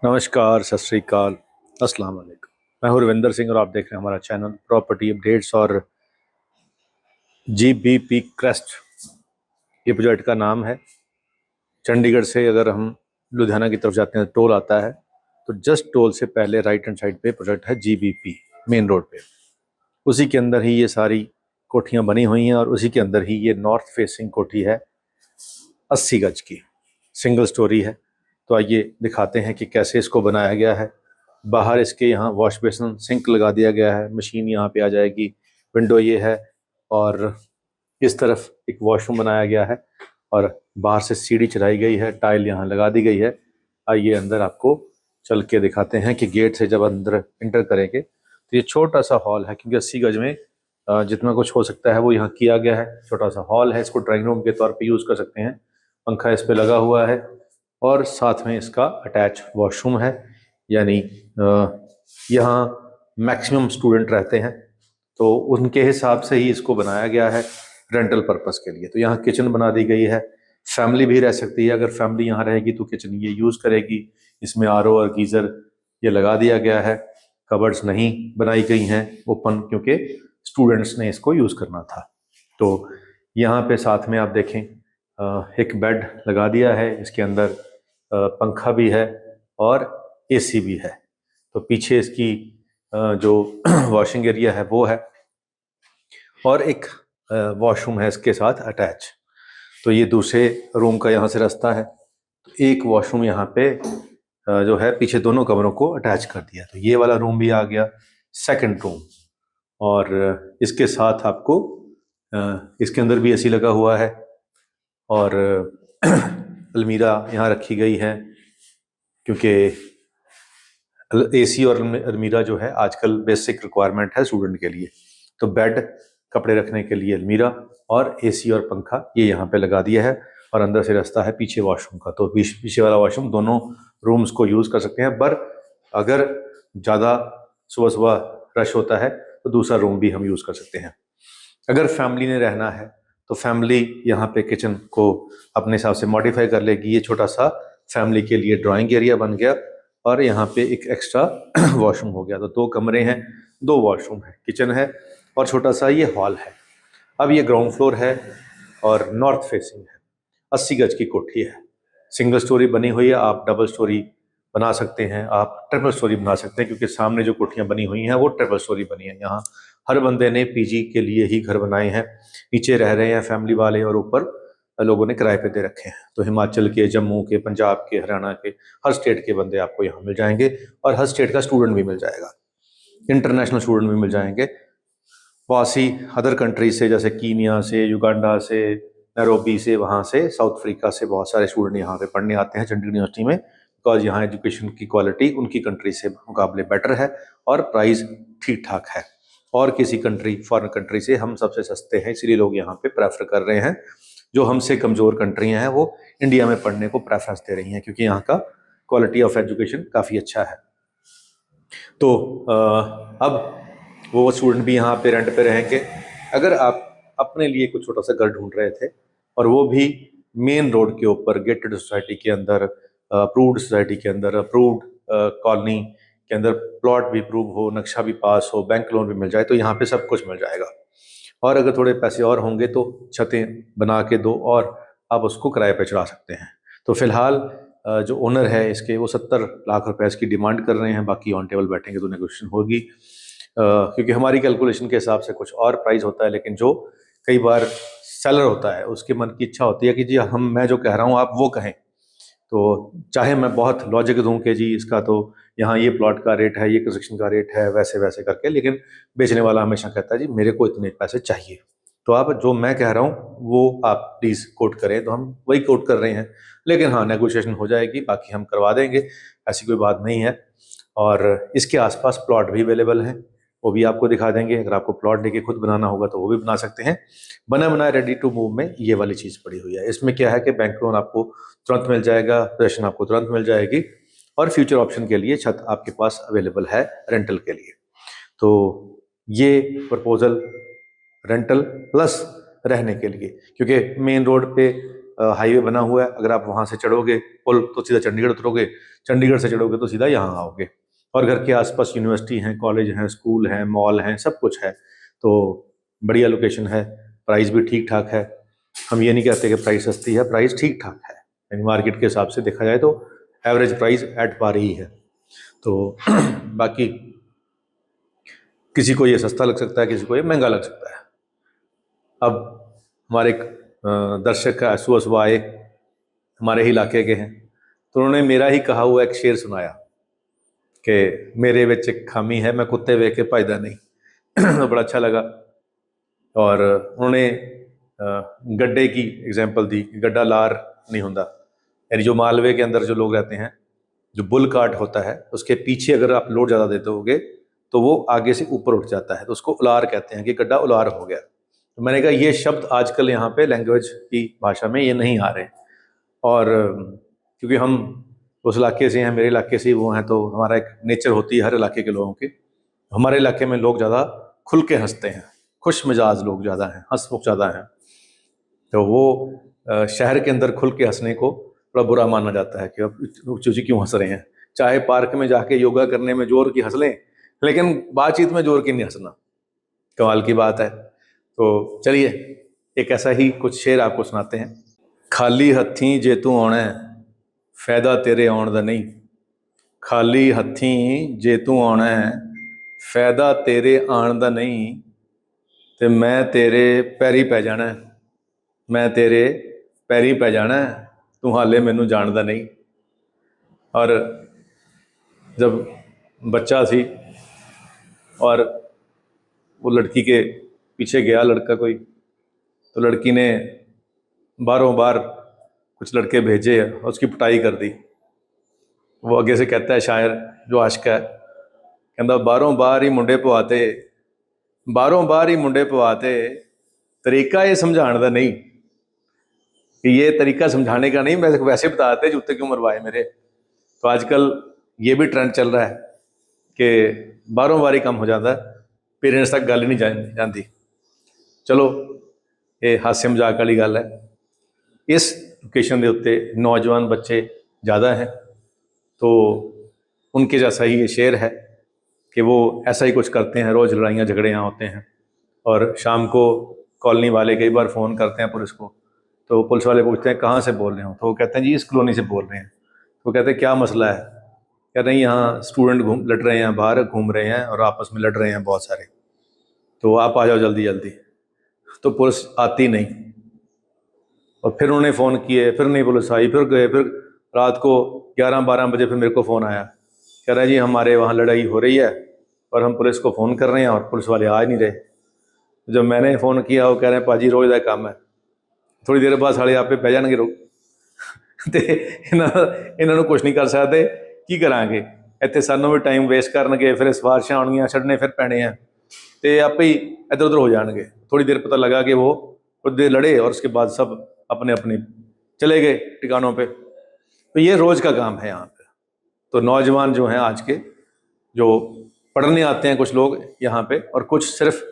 नमस्कार, सत श्री अकाल, अस्सलाम वालेकुम। मैं हूं रविंदर सिंह और आप देख रहे हैं हमारा चैनल प्रॉपर्टी अपडेट्स। और जीबीपी क्रेस्ट ये प्रोजेक्ट का नाम है। चंडीगढ़ से अगर हम लुधियाना की तरफ जाते हैं टोल आता है, तो जस्ट टोल से पहले राइट हैंड साइड पे प्रोजेक्ट है जीबीपी, मेन रोड पे। उसी के अंदर ही ये सारी कोठियाँ बनी हुई हैं और उसी के अंदर ही ये नॉर्थ फेसिंग कोठी है, 80 गज की, सिंगल स्टोरी है। तो आइए दिखाते हैं कि कैसे इसको बनाया गया है। बाहर इसके यहाँ वॉश बेसिन सिंक लगा दिया गया है, मशीन यहाँ पे आ जाएगी, विंडो ये है और इस तरफ एक वॉशरूम बनाया गया है और बाहर से सीढ़ी चढ़ाई गई है, टाइल यहाँ लगा दी गई है। आइए अंदर आपको चल के दिखाते हैं कि गेट से जब अंदर इंटर करेंगे तो ये छोटा सा हॉल है, क्योंकि 80 गज में जितना कुछ हो सकता है वो यहाँ किया गया है। छोटा सा हॉल है, इसको ड्राइंग रूम के तौर पे यूज़ कर सकते हैं। पंखा इस पे लगा हुआ है और साथ में इसका अटैच वॉशरूम है। यानी यहाँ मैक्सिमम स्टूडेंट रहते हैं, तो उनके हिसाब से ही इसको बनाया गया है रेंटल पर्पस के लिए। तो यहाँ किचन बना दी गई है, फैमिली भी रह सकती है। अगर फैमिली यहाँ रहेगी तो किचन ये यूज़ करेगी। इसमें आरओ और गीज़र ये लगा दिया गया है। कबर्ड्स नहीं बनाई गई हैं ओपन, क्योंकि स्टूडेंट्स ने इसको यूज़ करना था। तो यहाँ पे साथ में आप देखें एक बेड लगा दिया है, इसके अंदर पंखा भी है और एसी भी है। तो पीछे इसकी जो वॉशिंग एरिया है वो है और एक वॉशरूम है इसके साथ अटैच। तो ये दूसरे रूम का यहाँ से रास्ता है। तो एक वॉशरूम यहाँ पे जो है पीछे दोनों कमरों को अटैच कर दिया। तो ये वाला रूम भी आ गया, सेकंड रूम। और इसके साथ आपको इसके अंदर भी एसी लगा हुआ है और अलमीरा यहाँ रखी गई है, क्योंकि एसी और अलमीरा जो है आजकल बेसिक रिक्वायरमेंट है स्टूडेंट के लिए। तो बेड, कपड़े रखने के लिए अलमीरा और एसी और पंखा ये यहाँ पे लगा दिया है। और अंदर से रास्ता है पीछे वॉशरूम का। तो पीछे वाला वॉशरूम दोनों रूम्स को यूज़ कर सकते हैं। पर अगर ज़्यादा सुबह सुबह रश होता है तो दूसरा रूम भी हम यूज़ कर सकते हैं। अगर फैमिली ने रहना है तो फैमिली यहाँ पे किचन को अपने हिसाब से मॉडिफाई कर लेगी। ये छोटा सा फैमिली के लिए ड्राइंग एरिया बन गया और यहाँ पे एक एक्स्ट्रा वॉशरूम हो गया। तो 2 कमरे हैं, 2 वॉशरूम है, किचन है और छोटा सा ये हॉल है। अब ये ग्राउंड फ्लोर है और नॉर्थ फेसिंग है, 80 गज की कोठी है, सिंगल स्टोरी बनी हुई है। आप डबल स्टोरी बना सकते हैं, आप ट्रिपल स्टोरी बना सकते हैं, क्योंकि सामने जो कोठियाँ बनी हुई हैं वो ट्रिपल स्टोरी बनी है। यहाँ हर बंदे ने पीजी के लिए ही घर बनाए हैं, नीचे रह रहे हैं फैमिली वाले और ऊपर लोगों ने किराए पे दे रखे हैं। तो हिमाचल के, जम्मू के, पंजाब के, हरियाणा के, हर स्टेट के बंदे आपको यहाँ मिल जाएंगे और हर स्टेट का स्टूडेंट भी मिल जाएगा, इंटरनेशनल स्टूडेंट भी मिल जाएंगे। बहुत सी अदर कंट्री से, जैसे कीनिया से, युगांडा से, नैरोबी से, वहाँ से साउथ अफ्रीका से बहुत सारे स्टूडेंट यहाँ पे पढ़ने आते हैं चंडीगढ़ यूनिवर्सिटी में, बिकॉज यहाँ एजुकेशन की क्वालिटी उनकी कंट्री से मुकाबले बेटर है और प्राइस ठीक ठाक है। और किसी कंट्री, फॉरेन कंट्री से हम सबसे सस्ते हैं, इसलिए लोग यहाँ पे प्रेफर कर रहे हैं। जो हमसे कमज़ोर कंट्रियाँ हैं वो इंडिया में पढ़ने को प्रेफरेंस दे रही हैं, क्योंकि यहाँ का क्वालिटी ऑफ एजुकेशन काफ़ी अच्छा है। तो अब वो स्टूडेंट भी यहाँ पे रेंट पे रहेंगे। अगर आप अपने लिए कुछ छोटा सा घर ढूंढ रहे थे और वो भी मेन रोड के ऊपर, गेटेड सोसाइटी के अंदर, अप्रूव्ड सोसाइटी के अंदर, अप्रूव्ड कॉलोनी के अंदर, प्लॉट भी अप्रूव हो, नक्शा भी पास हो, बैंक लोन भी मिल जाए, तो यहाँ पे सब कुछ मिल जाएगा। और अगर थोड़े पैसे और होंगे तो छतें बना के दो और आप उसको किराए पे चढ़ा सकते हैं। तो फिलहाल जो ओनर है इसके, वो 70 लाख रुपए इसकी डिमांड कर रहे हैं। बाकी ऑन टेबल बैठेंगे तो नेगोशिएशन होगी, क्योंकि हमारी कैलकुलेशन के हिसाब से कुछ और प्राइस होता है, लेकिन जो कई बार सेलर होता है उसके मन की इच्छा होती है कि जी मैं जो कह रहा हूँ आप वो कहें। तो चाहे मैं बहुत लॉजिक दूं कि जी इसका तो यहाँ ये प्लॉट का रेट है, ये कंस्ट्रक्शन का रेट है, वैसे वैसे करके, लेकिन बेचने वाला हमेशा कहता है जी मेरे को इतने पैसे चाहिए। तो आप जो मैं कह रहा हूँ वो आप प्लीज़ कोट करें, तो हम वही कोट कर रहे हैं। लेकिन हाँ, नेगोशिएशन हो जाएगी, बाकी हम करवा देंगे, ऐसी कोई बात नहीं है। और इसके आसपास प्लॉट भी अवेलेबल हैं, वो भी आपको दिखा देंगे। अगर आपको प्लॉट लेके खुद बनाना होगा तो वो भी बना सकते हैं। बना बनाया रेडी टू मूव में ये वाली चीज़ पड़ी हुई है। इसमें क्या है कि बैंक लोन आपको तुरंत मिल जाएगा, पोजीशन आपको तुरंत मिल जाएगी और फ्यूचर ऑप्शन के लिए छत आपके पास अवेलेबल है रेंटल के लिए। तो ये प्रपोजल रेंटल प्लस रहने के लिए, क्योंकि मेन रोड पे हाईवे बना हुआ है, अगर आप वहाँ से चढ़ोगे पुल तो सीधा चंडीगढ़ उतरोगे, चंडीगढ़ से चढ़ोगे तो सीधा यहाँ आओगे। और घर के आसपास यूनिवर्सिटी हैं, कॉलेज हैं, स्कूल हैं, मॉल हैं, सब कुछ है। तो बढ़िया लोकेशन है, प्राइस भी ठीक ठाक है। हम ये नहीं कहते कि प्राइस सस्ती है, प्राइस ठीक ठाक है, यानी मार्केट के हिसाब से देखा जाए तो एवरेज प्राइस एट पार ही है। तो बाकी किसी को ये सस्ता लग सकता है, किसी को ये महंगा लग सकता है। अब हमारे एक दर्शक सुबह आए, हमारे ही इलाके के हैं, तो उन्होंने मेरा ही कहा हुआ एक शेर सुनाया कि मेरे विच एक खामी है, मैं कुत्ते वेख के भजदा नहीं। तो बड़ा अच्छा लगा। और उन्होंने गड्ढे की एग्जाम्पल दी, गड्ढा लार नहीं होता, यानी जो मालवे के अंदर जो लोग रहते हैं, जो बुल कार्ट होता है उसके पीछे अगर आप लोड ज़्यादा देते होगे तो वो आगे से ऊपर उठ जाता है, तो उसको उलार कहते हैं कि गड्ढा उलार हो गया। तो मैंने कहा ये शब्द आजकल यहाँ पे लैंग्वेज की भाषा में ये नहीं आ रहे, और क्योंकि हम उस इलाके से हैं, मेरे इलाके से ही वो हैं, तो हमारा एक नेचर होती है हर इलाके के लोगों की। हमारे इलाके में लोग ज़्यादा खुल के हंसते हैं, खुश मिजाज लोग ज़्यादा हैं, हंसमुख ज़्यादा हैं। तो वो शहर के अंदर खुल के हंसने को बड़ा बुरा माना जाता है कि अब ऊँची ऊँची क्यों हंस रहे हैं। चाहे पार्क में जाके योगा करने में जोर की हंस लें, लेकिन बातचीत में जोर की नहीं हंसना, कमाल की बात है। तो चलिए एक ऐसा ही कुछ शेर आपको सुनाते हैं। खाली हत्थी जे तू आना है, फायदा तेरे आउण दा नहीं। खाली हत्थी जे तू आना है, फायदा तेरे आण दा नहीं। ते मैं तेरे पैरी पै जाना है, मैं तेरे पैरी पै जाना है, तू हाले मैनू जानदा नहीं। और जब बच्चा थी और वो लड़की के पीछे गया लड़का कोई, तो लड़की ने बारों बार कुछ लड़के भेजे और उसकी पिटाई कर दी। वो आगे से कहता है शायर जो आशिक है, कहता बारों बार ही मुंडे पवाते, बारों बार ही मुंडे पवाते, तरीका ये समझाने का नहीं, कि ये तरीका समझाने का नहीं, वैसे बताते जूते क्यों मरवाए मेरे। तो आजकल ये भी ट्रेंड चल रहा है कि बारों बार ही कम हो जाता है, पेरेंट्स तक गल ही नहीं जाती। चलो ये हास्य मजाक वाली गल है। इस लोकेशन के उत्ते नौजवान बच्चे ज़्यादा हैं, तो उनके जैसा ही ये शेर है कि वो ऐसा ही कुछ करते हैं, रोज़ लड़ाइयाँ झगड़े यहाँ होते हैं। और शाम को कॉलोनी वाले कई बार फ़ोन करते हैं पुलिस को, तो पुलिस वाले पूछते हैं कहाँ से बोल रहे हो, तो वो कहते हैं जी इस कॉलोनी से बोल रहे हैं। तो कहते हैं क्या मसला है, कह रहे हैं यहाँ स्टूडेंट लड़ रहे हैं, बाहर घूम रहे हैं और आपस में लड़ रहे हैं बहुत सारे, तो आप आ जाओ जल्दी जल्दी। तो पुलिस आती नहीं, और फिर उन्होंने फ़ोन किए, फिर नहीं पुलिस आई, फिर गए, फिर रात को 11-12 बजे फिर मेरे को फ़ोन आया, कह रहा है जी हमारे वहाँ लड़ाई हो रही है और हम पुलिस को फ़ोन कर रहे हैं और पुलिस वाले आ नहीं रहे। जब मैंने फ़ोन किया वो कह रहे हैं भाजी रोज़ का काम है, थोड़ी देर बाद साले आप पे पै जाएंगे लोग। तो इन्होंने कुछ नहीं कर सकते, की करांगे, इतने सानों भी टाइम वेस्ट करनगे, फिर सिफारिशां आउणगियां, छड्डने फिर पैने हैं, तो आपे ही इधर उधर हो जाएंगे। थोड़ी देर पता लगा कि वो कुछ देर लड़े और उसके बाद सब अपने अपने चले गए ठिकानों पे। तो ये रोज़ का काम है यहाँ पे। तो नौजवान जो हैं आज के, जो पढ़ने आते हैं कुछ लोग यहाँ पे, और कुछ सिर्फ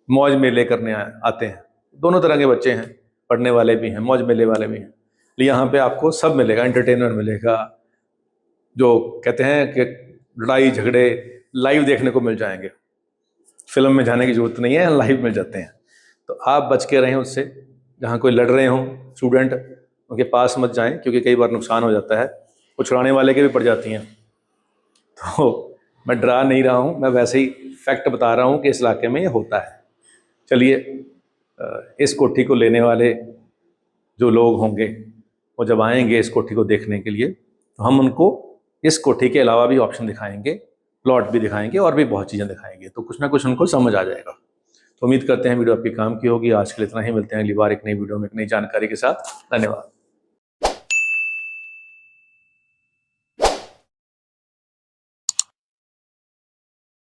मौज मेले करने आते हैं। दोनों तरह के बच्चे हैं, पढ़ने वाले भी हैं, मौज मेले वाले भी हैं। यहाँ पे आपको सब मिलेगा, एंटरटेनमेंट मिलेगा, जो कहते हैं कि लड़ाई झगड़े लाइव देखने को मिल जाएंगे, फिल्म में जाने की जरूरत नहीं है, लाइव मिल जाते हैं। तो आप बच के रहें उससे, जहाँ कोई लड़ रहे हों स्टूडेंट, उनके पास मत जाएं, क्योंकि कई बार नुकसान हो जाता है, कुछ छुड़ाने वाले के भी पड़ जाती हैं। तो मैं डरा नहीं रहा हूँ, मैं वैसे ही फैक्ट बता रहा हूँ कि इस इलाके में ये होता है। चलिए इस कोठी को लेने वाले जो लोग होंगे वो जब आएंगे इस कोठी को देखने के लिए, तो हम उनको इस कोठी के अलावा भी ऑप्शन दिखाएंगे, प्लॉट भी दिखाएंगे और भी बहुत चीज़ें दिखाएंगे, तो कुछ ना कुछ उनको समझ आ जाएगा। तो उम्मीद करते हैं वीडियो आपके काम की होगी। आज के लिए इतना ही, मिलते हैं अगली बार एक नई वीडियो में एक नई जानकारी के साथ। धन्यवाद।